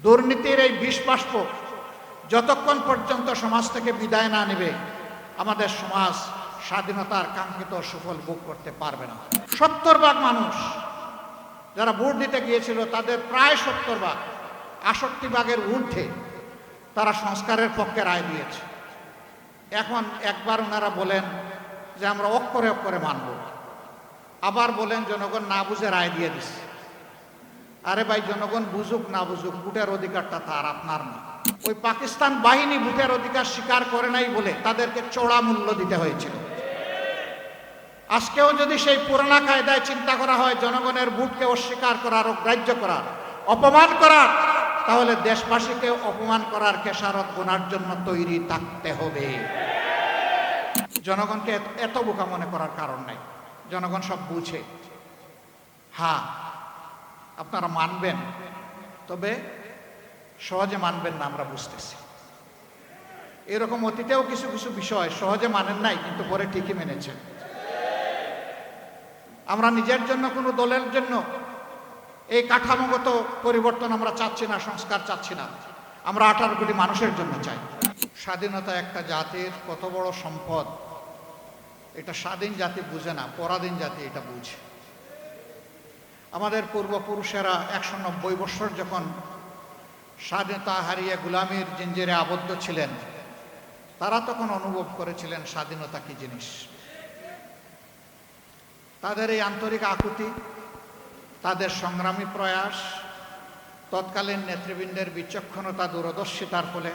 দুর্নীতির এই বিষ বাষ্প যতক্ষণ পর্যন্ত সমাজ থেকে বিদায় না নেবে, আমাদের সমাজ স্বাধীনতার কাঙ্ক্ষিত সুফল ভোগ করতে পারবে না। 70 ভাগ মানুষ যারা ভোট দিতে গিয়েছিল, তাদের প্রায় 70 ভাগ, 68 ভাগের ঊর্ধ্বে তারা সংস্কারের পক্ষে রায় দিয়েছে। এখন একবার ওনারা বলেন যে আমরা অক্ষরে অক্ষরে মানব, আবার বলেন জনগণ না বুঝে রায় দিয়ে দিচ্ছে। আরে ভাই, জনগণ বুঝুক না বুঝুক, ভোটের অধিকারটা তার, আপনার না। ওই পাকিস্তান বাহিনী ভোটের অধিকার স্বীকার করে নাই বলে তাদেরকে চড়া মূল্য দিতে হয়েছিল। আজকেও যদি সেই পুরানা কায়দায় চিন্তা করা হয়, জনগণের ভোটকে অস্বীকার করার, অগ্রাহ্য করার, অপমান করার, তাহলে দেশবাসীকে অপমান করার খেসারত গোনার জন্য তৈরি থাকতে হবে। জনগণকে এত বোকা মনে করার কারণ নাই, জনগণ সব বুঝে। হ্যাঁ, আপনারা মানবেন, তবে সহজে মানবেন না, আমরা বুঝতেছি। এরকম অতীতেও কিছু কিছু বিষয় সহজে মানেন নাই, কিন্তু পরে ঠিকই মেনেছেন। আমরা নিজের জন্য, কোনো দলের জন্য এই কাঠামোগত পরিবর্তন আমরা চাচ্ছি না, সংস্কার চাচ্ছি না। আমরা 18 কোটি মানুষের জন্য চাই। স্বাধীনতা একটা জাতির কত বড় সম্পদ, এটা স্বাধীন জাতি বুঝে না, পরাধীন জাতি এটা বুঝে। আমাদের পূর্বপুরুষেরা 190 বছর যখন স্বাধীনতা হারিয়ে গোলামির জিঞ্জিরে আবদ্ধ ছিলেন, তারা তখন অনুভব করেছিলেন স্বাধীনতা কি জিনিস। তাদের এই আন্তরিক আকুতি, তাদের সংগ্রামী প্রয়াস, তৎকালীন নেতৃবৃন্দের বিচক্ষণতা, দূরদর্শিতার ফলে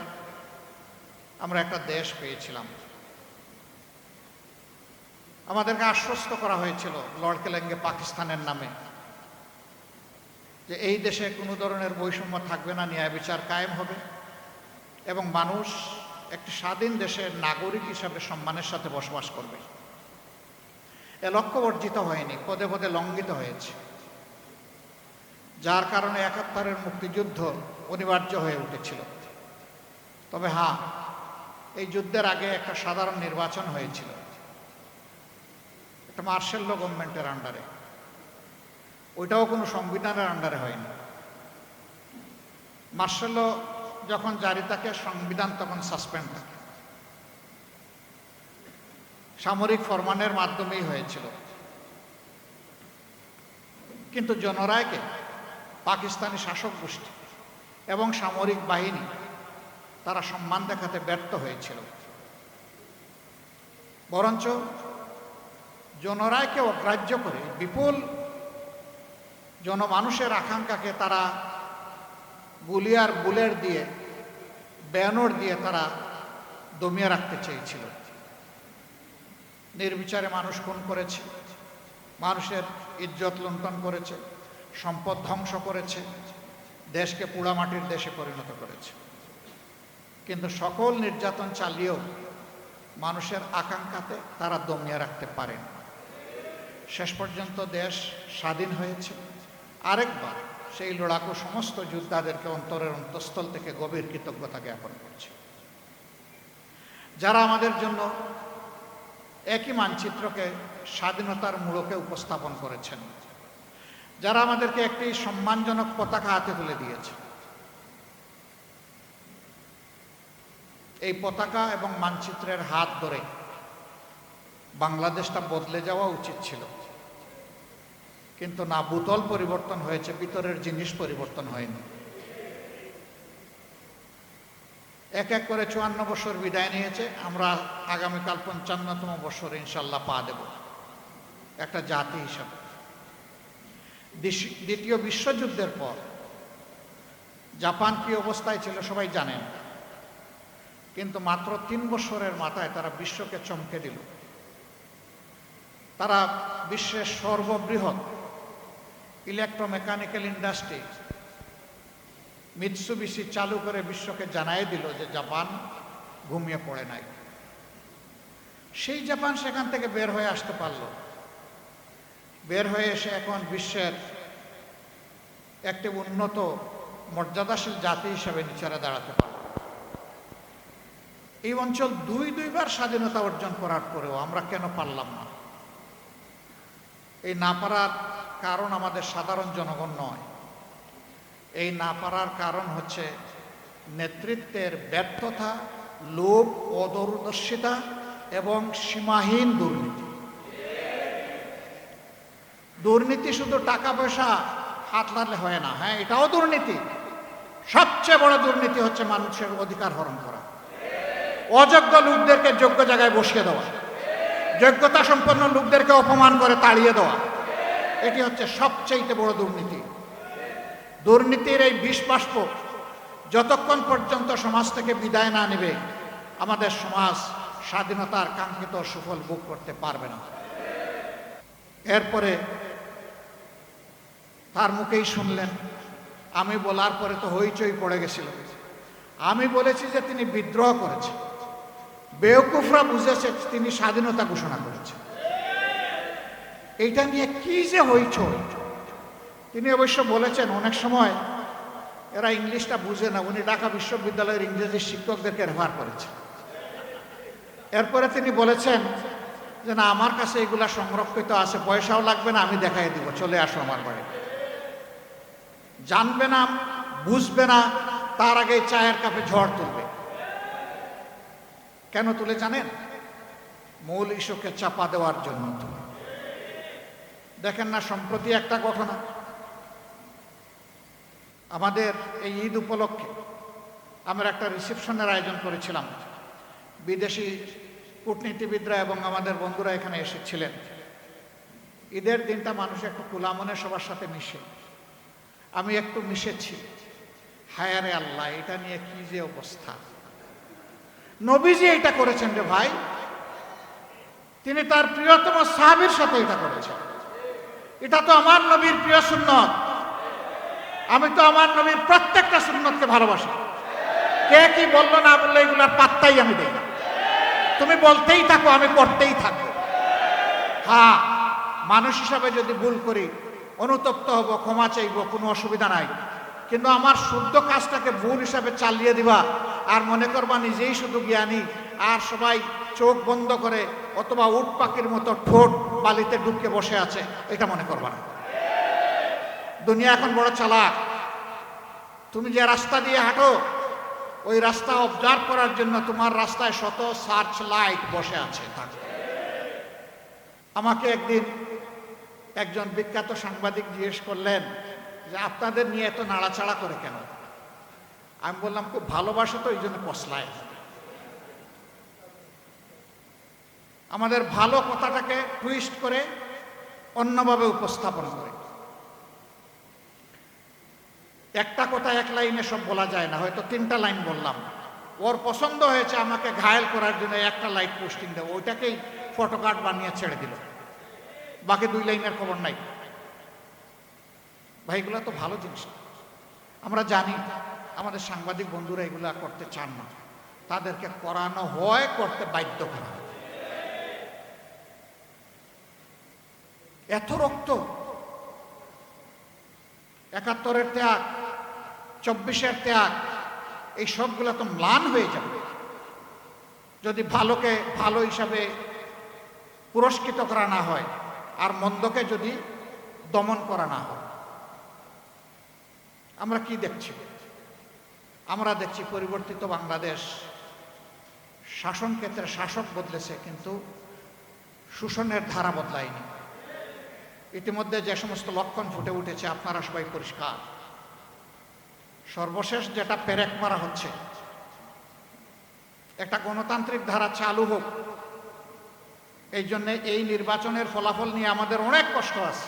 আমরা একটা দেশ পেয়েছিলাম। আমাদেরকে আশ্বস্ত করা হয়েছিল লর্ড কেলেঙ্গে পাকিস্তানের নামে যে এই দেশে কোনো ধরনের বৈষম্য থাকবে না, ন্যায় বিচার কায়েম হবে এবং মানুষ একটি স্বাধীন দেশের নাগরিক হিসাবে সম্মানের সাথে বসবাস করবে। এ লক্ষ্য অর্জিত হয়নি, পদে পদে লঙ্ঘিত হয়েছে, যার কারণে 71-এর মুক্তিযুদ্ধ অনিবার্য হয়ে উঠেছিল। তবে হ্যাঁ, এই যুদ্ধের আগে একটা সাধারণ নির্বাচন হয়েছিল, একটা মার্শাল ল গভর্নমেন্টের আন্ডারে। ওইটাও কোনো সংবিধানের আন্ডারে হয়নি। মার্শাল ল যখন জারি থাকে, সংবিধান তখন সাসপেন্ড থাকে। সামরিক ফরমানের মাধ্যমেই হয়েছিল। কিন্তু জনরায়কে পাকিস্তানি শাসক গোষ্ঠী এবং সামরিক বাহিনী তারা সম্মান দেখাতে ব্যর্থ হয়েছিল। বরঞ্চ জনরায়কে অগ্রাহ্য করে বিপুল জনমানুষের আকাঙ্ক্ষাকে তারা গুলি আর বুলেট দিয়ে, ব্যানর দিয়ে তারা দমিয়ে রাখতে চেয়েছিল। নির্বিচারে মানুষ খুন করেছে, মানুষের ইজ্জত লুণ্ঠন করেছে, সম্পদ ধ্বংস করেছে, দেশকে পোড়ামাটির দেশে পরিণত করেছে। কিন্তু সকল নির্যাতন চালিয়েও মানুষের আকাঙ্ক্ষাতে তারা দমিয়ে রাখতে পারেন। শেষ পর্যন্ত দেশ স্বাধীন হয়েছে। আরেকবার সেই লড়াকু সমস্ত যোদ্ধাদেরকে অন্তরের অন্তঃস্থল থেকে গভীর কৃতজ্ঞতা জ্ঞাপন করছে, যারা আমাদের জন্য একই মানচিত্রকে স্বাধীনতার মূলকে উপস্থাপন করেছেন, যারা আমাদেরকে একটি সম্মানজনক পতাকা হাতে তুলে দিয়েছে। এই পতাকা এবং মানচিত্রের হাত ধরে বাংলাদেশটা বদলে যাওয়া উচিত ছিল, কিন্তু না, বোতল পরিবর্তন হয়েছে, ভিতরের জিনিস পরিবর্তন হয়নি। এক এক করে 54 বছর বিদায় নিয়েছে। আমরা আগামীকাল 55তম বছর ইনশাল্লাহ পা দেব একটা জাতি হিসাবে। দ্বিতীয় বিশ্বযুদ্ধের পর জাপান কি অবস্থায় ছিল সবাই জানেন, কিন্তু মাত্র 3 বছরের মাথায় তারা বিশ্বকে চমকে দিল। তারা বিশ্বের সর্ববৃহৎ ইলেকট্রোমেকানিক্যাল ইন্ডাস্ট্রি মিৎসুবিশি চালু করে বিশ্বকে জানাই দিল যে জাপান ঘুমিয়ে পড়ে নাই। সেই জাপান সেখান থেকে বের হয়ে আসতে পারল, বের হয়ে এসে এখন বিশ্বের একটি উন্নত মর্যাদাশীল জাতি হিসাবে নিচে দাঁড়াতে পারল। এই অঞ্চল দুইবার স্বাধীনতা অর্জন করার পরেও আমরা কেন পারলাম না? এই না পারার কারণ আমাদের সাধারণ জনগণ নয়, এই না পারার কারণ হচ্ছে নেতৃত্বের ব্যর্থতা, লোভ, অদূরদর্শিতা এবং সীমাহীন দুর্নীতি। দুর্নীতি শুধু টাকা পয়সা হাত লাগলে হয় না, হ্যাঁ এটাও দুর্নীতি। সবচেয়ে বড় দুর্নীতি হচ্ছে মানুষের অধিকার হরণ করা, অযোগ্য লোকদেরকে যোগ্য জায়গায় বসিয়ে দেওয়া, যোগ্যতা সম্পন্ন লোকদেরকে অপমান করে তাড়িয়ে দেওয়া, এটি হচ্ছে সবচেয়ে বড় দুর্নীতি। দুর্নীতির এই বিষ বাষ্প যতক্ষণ পর্যন্ত সমাজ থেকে বিদায় না নেবে, আমাদের সমাজ স্বাধীনতার কাঙ্ক্ষিত সুফল ভোগ করতে পারবে না। এরপরে তার মুখেই শুনলেন, আমি বলার পরে তো হইচই পড়ে গেছিল। আমি বলেছি যে তিনি বিদ্রোহ করেছেন, বেওকুফরা বুঝেছে তিনি স্বাধীনতা ঘোষণা করেছেন। এইটা নিয়ে কি যে হইচই। তিনি অবশ্য বলেছেন অনেক সময় এরা ইংলিশটা বুঝে না, উনি ঢাকা বিশ্ববিদ্যালয়ের ইংরেজি শিক্ষকদেরকে রেফার করেছেন। এরপরে তিনি বলেছেন যে না, আমার কাছে এগুলা সংরক্ষিত আছে, পয়সাও লাগবে না, আমি দেখাই দিব, চলে আসো আমার বাড়ি। জানবে না, বুঝবে না, তার আগে চায়ের কাপে ঝড় তুলবে। কেন তুলে জানেন? মূল ইস্যুকে চাপা দেওয়ার জন্য তুলে। দেখেন না, সম্প্রতি একটা ঘটনা, আমাদের এই ঈদ উপলক্ষে আমরা একটা রিসেপশনের আয়োজন করেছিলাম। বিদেশি কূটনীতিবিদরা এবং আমাদের বন্ধুরা এখানে এসেছিলেন। ঈদের দিনটা মানুষ একটু কুলামনে সবার সাথে মিশে, আমি একটু মিশেছি। হায়ারে আল্লাহ, এটা নিয়ে কি যে অবস্থা। নবীজি এটা করেছেন রে ভাই, তিনি তার প্রিয়তম সাহাবীর সাথে এটা করেছেন। এটা তো আমার নবীর প্রিয় সুন্নত। আমি তো আমার নবীর প্রত্যেকটা সুন্নতকে ভালোবাসি। কে কি বললো না বললো এগুলার পাত্তাই আমি দেই না। তুমি বলতেই থাকো, আমি করতেই থাকবো। হ্যাঁ, মানুষ হিসাবে যদি ভুল করি অনুতপ্ত হব, ক্ষমা চাইব, কোনো অসুবিধা নাই। কিন্তু আমার শুদ্ধ কাজটাকে ভুল হিসাবে চালিয়ে দিবা আর মনে করবা নিজেই শুধু জ্ঞানী, আর সবাই চোখ বন্ধ করে অথবা উট পাখির মতো ঠোঁট বালিতে ডুবকে বসে আছে, এটা মনে করবা না। দুনিয়া এখন বড় চালাক। তুমি যে রাস্তা দিয়ে হাঁটো, ওই রাস্তা অবজার্ভ করার জন্য তোমার রাস্তায় শত সার্চ লাইট বসে আছে। আমাকে একদিন একজন বিখ্যাত সাংবাদিক জিজ্ঞেস করলেন যে আপনাদের নিয়ে এত নাড়াচাড়া করে কেন? আমি বললাম খুব ভালোবাসা তো, এই জন্য কসলায়। আমাদের ভালো কথাটাকে টুইস্ট করে অন্যভাবে উপস্থাপন করে। একটা কথা এক লাইনে সব বলা যায় না, হয়তো 3টা লাইন বললাম। ওর পছন্দ হয়েছে আমাকে ঘায়েল করার জন্য একটা লাইট পোস্টিং দেবো, ওইটাকেই ফটোকার্ড বানিয়ে ছেড়ে দিল, বাকি 2 লাইনের খবর নাই। ভাই, এগুলো তো ভালো জিনিস। আমরা জানি আমাদের সাংবাদিক বন্ধুরা এগুলা করতে চান না, তাদেরকে করানো হয়, করতে বাধ্য করা হয়। এত রক্ত, 71-এর ত্যাগ, 24-এর ত্যাগ, এই সবগুলো তো ম্লান হয়ে যাবে যদি ভালোকে ভালো হিসাবে পুরস্কৃত করা না হয় আর মন্দকে যদি দমন করা না হয়। আমরা কি দেখছি? আমরা দেখছি পরিবর্তিত বাংলাদেশ। শাসন ক্ষেত্রে শাসক বদলেছে, কিন্তু শোষণের ধারা বদলায়নি। ইতিমধ্যে যে সমস্ত লক্ষণ ফুটে উঠেছে আপনারা সবাই পরিষ্কার। সর্বশেষ যেটা পেরেক মারা হচ্ছে, একটা গণতান্ত্রিক ধারা চালু হোক, এই জন্য এই নির্বাচনের ফলাফল নিয়ে আমাদের অনেক কষ্ট আছে।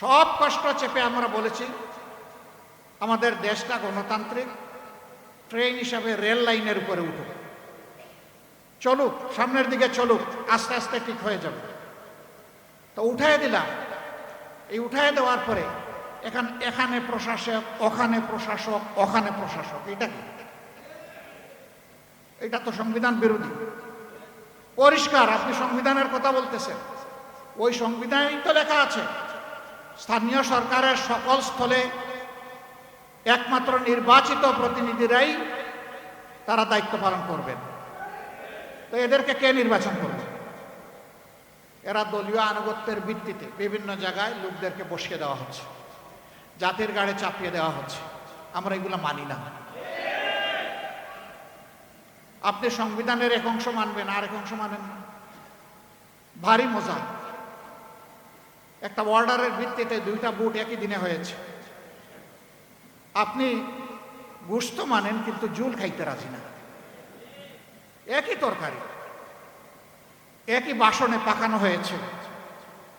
সব কষ্ট চেপে আমরা বলেছি আমাদের দেশটা গণতান্ত্রিক ট্রেন হিসাবে রেল লাইনের উপরে উঠুক, চলুক, সামনের দিকে চলুক, আস্তে আস্তে ঠিক হয়ে যাবে। তো উঠায় দিলাম। এই উঠায় দেওয়ার পরে এখানে প্রশাসক, ওখানে প্রশাসক, ওখানে প্রশাসক, এটা কি? এটা তো সংবিধান বিরোধী। পরিষ্কার আপনি সংবিধানের কথা বলতেছেন, ওই সংবিধানেই তো লেখা আছে স্থানীয় সরকারের সকল স্থলে একমাত্র নির্বাচিত প্রতিনিধিরাই তারা দায়িত্ব পালন করবেন। তো এদেরকে কে নির্বাচন করবে? এরা দলীয় আনুগত্যের ভিত্তিতে বিভিন্ন জায়গায় লোকদেরকে বসিয়ে দেওয়া হচ্ছে। জাতির গাড়ে চাপিয়ে দেওয়া হচ্ছে। আমরা এগুলো মানি না। আপনি সংবিধানের এক অংশ মানবেন, আর এক অংশ মানেন না। ভারী মজা। একটা অর্ডারের ভিত্তিতে দুইটা ভোট একই দিনে হয়েছে। আপনি গোশত মানেন কিন্তু জুল খাইতে রাজি না। একই তরকারি একই বাসনে পাকানো হয়েছে,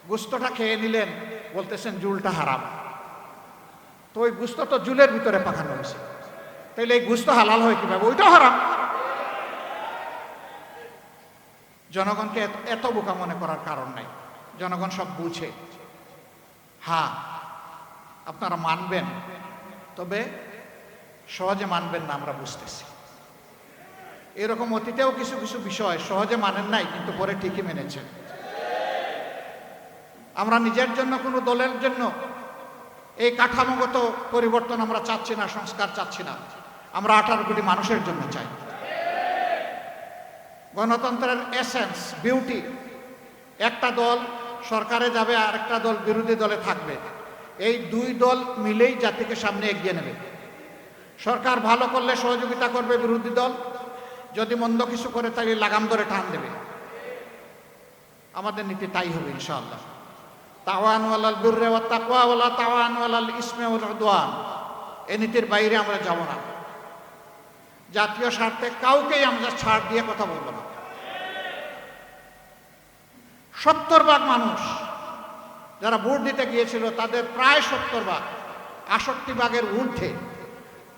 গোশতটা খেয়ে নিলেন, বলতেছেন জুলটা হারাম। তো ওই গোশত তো জুলের ভিতরে পাকানো হয়েছে, তাইলে এই গোশত হালাল হয় কিভাবে? ওইটাও হারাম। জনগণকে এত বোকা মনে করার কারণ নাই। জনগণ সব বুঝে। হ্যাঁ, আপনারা মানবেন, তবে সহজে মানবেন না, আমরা বুঝতেছি। এরকম অতীতেও কিছু কিছু বিষয় সহজে মানেন নাই, কিন্তু পরে ঠিকই মেনেছেন। আমরা নিজের জন্য, কোনো দলের জন্য এই কাঠামোগত পরিবর্তন আমরা চাচ্ছি না, সংস্কার চাচ্ছি না। আমরা 18 কোটি মানুষের জন্য চাই। গণতন্ত্রের এসেন্স, বিউটি, একটা দল সরকারে যাবে আর একটা দল বিরোধী দলে থাকবে। এই দুই দল মিলেই জাতিকে সামনে এগিয়ে নেবে। সরকার ভালো করলে সহযোগিতা করবে বিরোধী দল, যদি মন্দ কিছু করে তাহলে লাগাম ধরে টান দেবে। আমাদের নীতি তাই হবে ইনশাআল্লাহ। তাওয়ানু আলাল বিররি ওয়াত তাকওয়া ওয়ালা তাওয়ানু আলাল ইসমি ওয়াল উদওয়ান। এই নীতির বাইরে আমরা যাব না। জাতীয় স্বার্থে কাউকেই আমরা ছাড় দিয়ে কথা বলবো না। 70% মানুষ যারা ভোট দিতে গিয়েছিল, তাদের প্রায় 70%, 68% ঊর্ধ্বে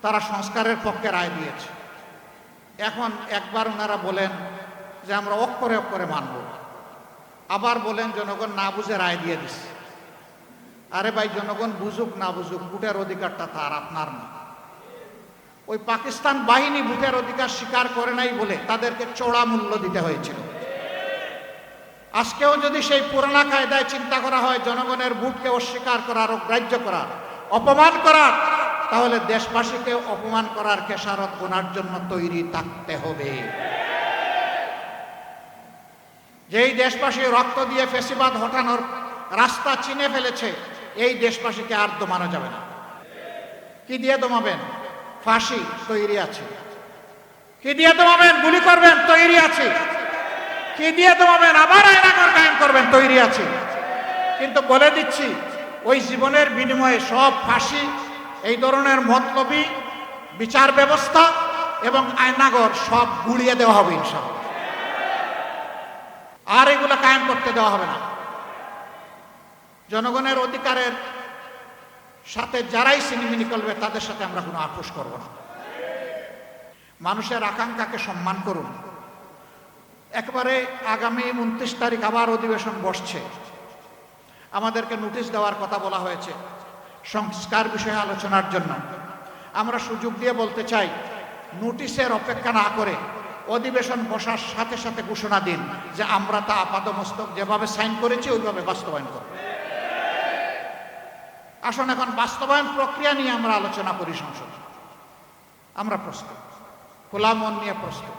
তারা সংস্কারের পক্ষে রায় দিয়েছে। এখন একবার ওনারা বলেন যে আমরা অক্ষরে অক্ষরে মানব, আবার বলেন জনগণ না বুঝে রায় দিয়ে দিচ্ছে। আরে ভাই, জনগণ বুঝুক না বুঝুক, ভোটের অধিকারটা তার, আপনার না। ওই পাকিস্তান বাহিনী ভোটের অধিকার স্বীকার করে নাই বলে তাদেরকে চড়া মূল্য দিতে হয়েছিল। আজকেও যদি সেই পুরানা কায়দায় চিন্তা করা হয়, জনগণের ভোটকে অস্বীকার করার, অগ্রাহ্য করার, অপমান করার, তাহলে দেশবাসীকে অপমান করার খেসারত গোনার জন্য তৈরি থাকতে হবে। যেই দেশবাসী রক্ত দিয়ে ফ্যাসিবাদ হটানোর রাস্তা চিনে ফেলেছে, এই দেশবাসীকে আর দমানো যাবে না। কি দিয়ে দমাবেন? ফাঁসি, তৈরি আছে। কি দিয়ে দমাবেন? গুলি করবেন, তৈরি আছে। কি দিয়ে দমাবেন? আবার আয়নাঘর কায়েম করবেন, তৈরি আছে। কিন্তু বলে দিচ্ছি, ওই জীবনের বিনিময়ে সব ফাঁসি, এই ধরনের মতলবী বিচার ব্যবস্থা এবং আয়নাঘর সব গুড়িয়ে দেওয়া হবে ইনশাআল্লাহ। আর এগুলো কায়েম করতে দেওয়া হবে না। জনগণের অধিকারের সাথে যারাই সিনেমিনি করবে, তাদের সাথে আমরা কোনো আপোষ করব না। মানুষের আকাঙ্ক্ষাকে সম্মান করুন। একবারে আগামী 29 তারিখ আবার অধিবেশন বসছে। আমাদেরকে নোটিশ দেওয়ার কথা বলা হয়েছে সংস্কার বিষয়ে আলোচনার জন্য। আমরা সুযোগ দিয়ে বলতে চাই, নোটিশের অপেক্ষা না করে অধিবেশন বসার সাথে সাথে ঘোষণা দিন যে আমরা তা আপাদমস্তক যেভাবে সাইন করেছি ওইভাবে বাস্তবায়ন করব। আসুন এখন বাস্তবায়ন প্রক্রিয়া নিয়ে আমরা আলোচনা করি সংসদে। আমরা প্রস্তুত, খোলা মন নিয়ে প্রস্তুত।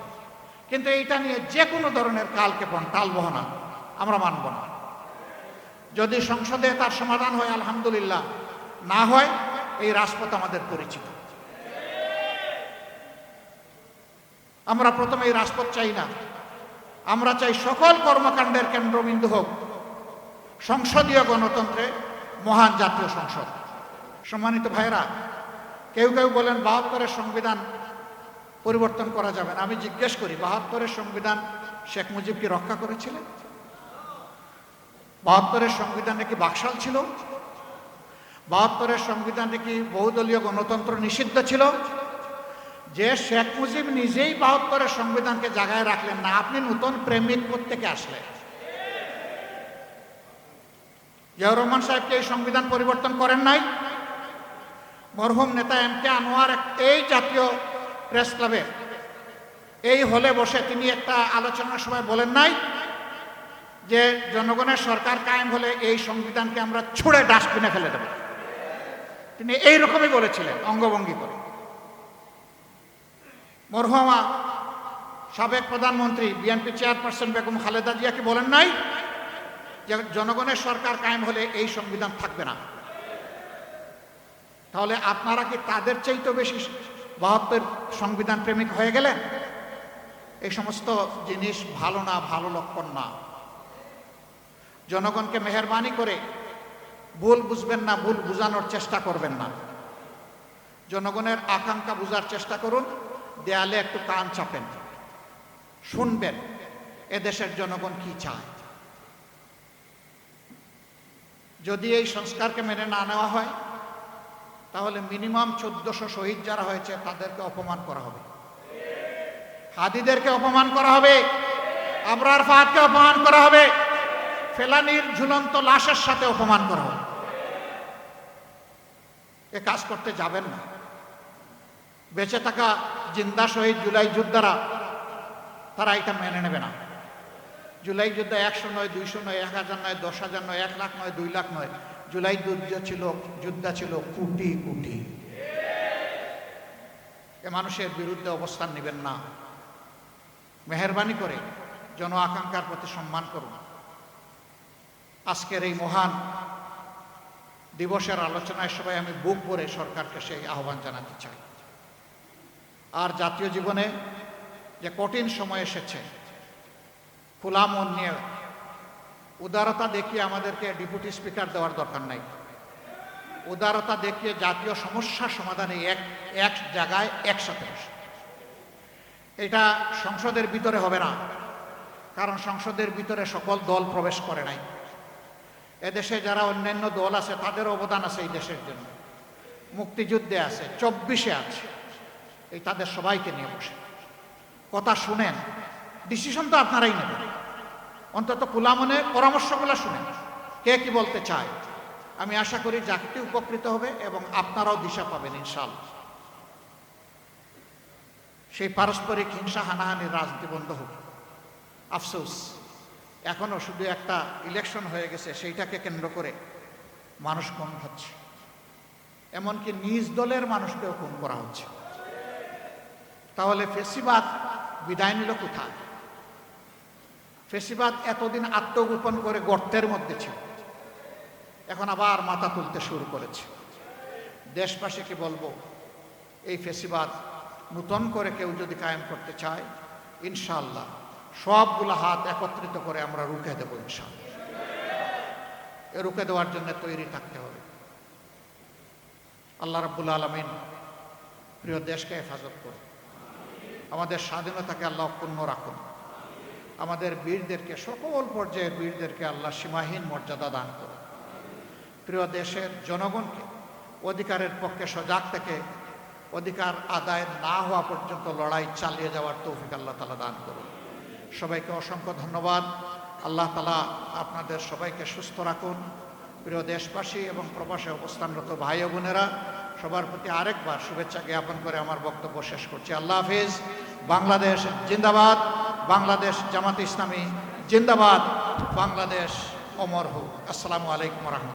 কিন্তু এইটা নিয়ে যে কোনো ধরনের কালক্ষেপণ, টালবাহানা আমরা মানব না। যদি সংসদে তার সমাধান হয় আলহামদুলিল্লাহ, না হয় এই রাজপথ আমাদের পরিচিত। আমরা প্রথমে এই রাজপথ চাই না। আমরা চাই সকল কর্মকাণ্ডের কেন্দ্রবিন্দু হোক সংসদীয় গণতন্ত্রে মহান জাতীয় সংসদ। সম্মানিত ভাইরা, কেউ কেউ বলেন 72-এর সংবিধান পরিবর্তন করা যাবে না। আমি জিজ্ঞেস করি, 72-এর সংবিধান শেখ মুজিব কি রক্ষা করেছিলেন? 72-এর সংবিধানে কি বাকশাল ছিল? 72-এর সংবিধানে কি বহুদলীয় গণতন্ত্র নিষিদ্ধ ছিল? যে শেখ মুজিব নিজেই 72-এর সংবিধানকে জায়গায় রাখলেন না, আপনি নতুন প্রেমিক থেকে আসলেন? জিয়াউর রহমান সাহেবকে এই সংবিধান পরিবর্তন করেন নাই? মরহুম নেতা এম কে আনোয়ার এই জাতীয় প্রেস ক্লাবে এই হলে বসে তিনি একটা আলোচনার সময় বলেন নাই যে জনগণের সরকার কায়েম হলে এই সংবিধানকে আমরা ছুঁড়ে ডাস্টবিনে ফেলে দেব? তিনি এইরকমই বলেছিলেন অঙ্গভঙ্গি করে। মরহুমা সাবেক প্রধানমন্ত্রী বিএনপি চেয়ারপারসন বেগম খালেদা জিয়া কি বলেন নাই যে জনগণের সরকার কায়েম হলে এই সংবিধান থাকবে না? তাহলে আপনারা কি তাদের চাইতে বেশি 72 সংবিধান প্রেমিক হয়ে গেলেন? এই সমস্ত জিনিস ভালো না, ভালো লক্ষণ না। জনগণকে মেহেরবানি করে ভুল বুঝবেন না, ভুল বুঝানোর চেষ্টা করবেন না। জনগণের আকাঙ্ক্ষা বুঝার চেষ্টা করুন, দেয়ালে একটু কান চাপেন, শুনবেন এদেশের জনগণ কি চায়। যদি এই সংস্কারকে মেনে না নেওয়া হয় তাহলে মিনিমাম 1400 শহীদ যারা হয়েছে তাদেরকে অপমান করা হবে, হাদিদেরকে অপমান করা হবে, আবরার ফাহাদকে অপমান করা হবে, ফেলানির ঝুলন্ত লাশের সাথে অপমান করা হবে। এ কাজ করতে যাবেন না। বেঁচে থাকা জিন্দা শহীদ জুলাই যোদ্ধারা তারা এটা মেনে নেবে না। জুলাই যুদ্ধে 100 নয়, 200 নয়, 1000 নয়, 10,000 নয়, 1 লাখ নয়, 2 লাখ নয়, জুলাই যুদ্ধ ছিল কোটি কোটি। এ মানুষের বিরুদ্ধে অবস্থান নেবেন না। মেহেরবানি করে জন আকাঙ্ক্ষার প্রতি সম্মান করুন। আজকের এই মহান দিবসের আলোচনায় সবাই আমি বুক ভরে সরকারকে সেই আহ্বান জানাতে চাই। আর জাতীয় জীবনে যে কঠিন সময় এসেছে, খোলা মন নিয়ে উদারতা দেখিয়ে আমাদেরকে ডেপুটি স্পিকার দেওয়ার দরকার নাই। উদারতা দেখিয়ে জাতীয় সমস্যা সমাধানে এক জায়গায় একসাথে বসে। এটা সংসদের ভিতরে হবে না, কারণ সংসদের ভিতরে সকল দল প্রবেশ করে নাই। এদেশে যারা অন্যান্য দল আছে তাদের অবদান আছে এই দেশের জন্য, মুক্তিযুদ্ধে আছে, 24-এ আছে। এই তাদের সবাইকে নিয়ে বসে কথা শুনেন, ডিসিশন তো আপনারাই নেবেন। অন্তত খোলা মনে পরামর্শগুলো শুনেন, কে কি বলতে চায়। আমি আশা করি জাতি উপকৃত হবে এবং আপনারাও দিশা পাবেন ইনশাআল্লাহ। সেই পারস্পরিক হিংসা হানাহানির রাজনীতি বন্ধ হোক। আফসোস এখনো শুধু একটা ইলেকশন হয়ে গেছে, সেইটাকে কেন্দ্র করে মানুষ খুন হচ্ছে, এমনকি নিজ দলের মানুষকেও খুন করা হচ্ছে। তাহলে ফেসিবাদ বিদায় নিল কোথায়? ফেসিবাদ এতদিন আত্মগোপন করে গর্তের মধ্যে ছিল, এখন আবার মাথা তুলতে শুরু করেছে। দেশবাসীকে বলবো, এই ফেসিবাদ নূতন করে কেউ যদি কায়েম করতে চায়, ইনশাআল্লাহ সবগুলো হাত একত্রিত করে আমরা রুখে দেব ইনশাআল্লাহ। এ রুখে দেওয়ার জন্য তৈরি থাকতে হবে। আল্লাহ রাব্বুল আলামিন প্রিয় দেশকে হেফাজত করুন, আমাদের স্বাধীনতাকে আল্লাহ অক্ষুণ্ণ রাখুন, আমাদের বীরদেরকে, সকল পর্যায়ের বীরদেরকে আল্লাহ সীমাহীন মর্যাদা দান করুন। প্রিয় দেশের জনগণকে অধিকারের পক্ষে সজাগ থেকে অধিকার আদায় না হওয়া পর্যন্ত লড়াই চালিয়ে যাওয়ার তৌফিক আল্লাহ তাআলা দান করুন। সবাইকে অসংখ্য ধন্যবাদ। আল্লাহ তাআলা আপনাদের সবাইকে সুস্থ রাখুন। প্রিয় দেশবাসী এবং প্রবাসে অবস্থানরত ভাই ও বোনেরা, সবার প্রতি আরেকবার শুভেচ্ছা জ্ঞাপন করে আমার বক্তব্য শেষ করছি। আল্লাহ হাফিজ। বাংলাদেশ জিন্দাবাদ, বাংলাদেশ জামাত ইসলামী জিন্দাবাদ, বাংলাদেশ অমর হোক। আসসালামু আলাইকুম ওয়া রাহমাতুল্লাহ।